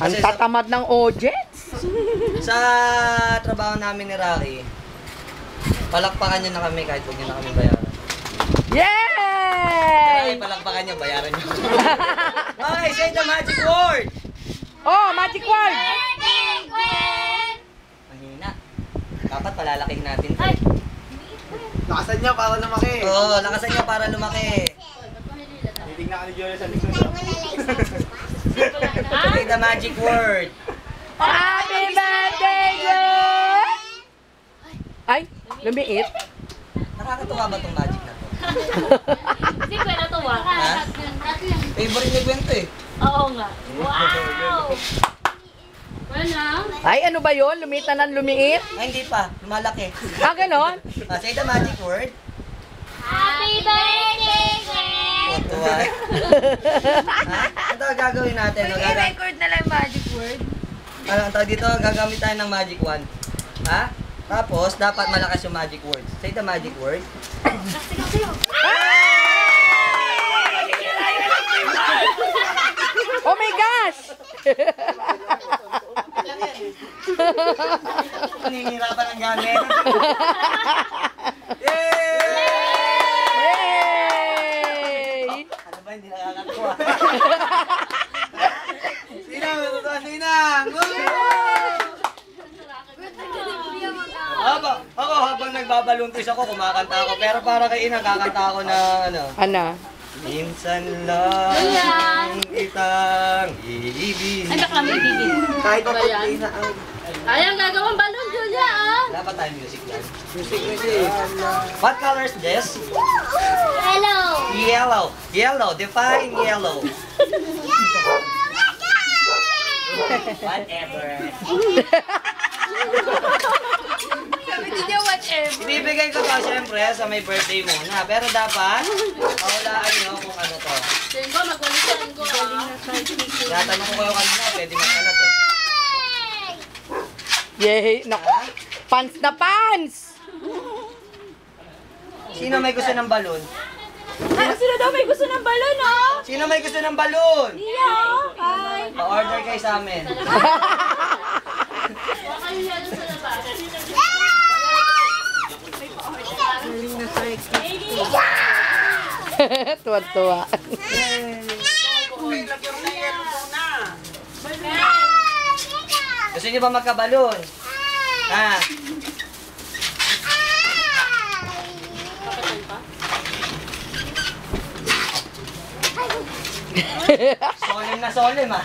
Ang tatamad ng audience. Sa trabaho namin ni Rocky, palakpakan niyo na kami kahit huwag niyo na kami bayaran. Yay! Rocky, palakpakan niyo, bayaran niyo. Okay, say the magic word! Oh, magic word! Mahina. Dapat palalaking natin to. Lakasan niya para lumaki. Oo, lakasan niyo para lumaki. Titignan ka ni Joel sa likod. Say the magic word. Happy birthday, girl! Ay, lumiit. Nakakatuwa ba tong magic na to? Hindi ko natuwa. Ha? Favorite ni Gwen to eh. Oo nga. Wow! Wala. Ay, ano ba yun? Lumitan ng lumiit? Ay, hindi pa. Lumalaki. Ah, ganon? Say the magic word. Happy birthday, Gwen! Tuwa. Ha? Ito gagawin natin. No? I-record na lang magic word. Ano, ang tawag dito, gagamit tayo ng magic wand. Ha? Tapos, dapat malakas yung magic words. Say the magic word. Oh my gosh! Nanihirapan ang gamit. Yay! Yay! Ano ba, hindi nakakatuwa. Sinang, natutuwa Sinang! Habang nagbabaluntis ako, kumakanta ako. Pero para kay Inang, kakanta ako na ano. Ano? Minsan lang kitang iibig. Ay, baka may bibig. Kahit ako Ayan. na ang Ay, ang gagawang balon, Julia, ah! Dapat tayo music yan. music. What color is this? Hello! Yellow. Yellow. Define yellow. Whatever. Hindi whatever. Ibibigay ko to siyempre sa may birthday mo na. Pero dapat, pahulaan nyo kung ano to. Singgo, magwalisan ko, ah. Tinatanong ko kayo kanina, pwede magkalat eh. Yay! Naku! Pants na pants! Sino may gusto ng balon? Sino daw may gusto ng balon, oh? Sino may gusto ng balon? Iya, hi. Pa-order kayo sa amin. Baka yung yan sa labas. Tuwa-tuwa. Gusto niyo ba magkabalon? Ha? Solim na solim ah.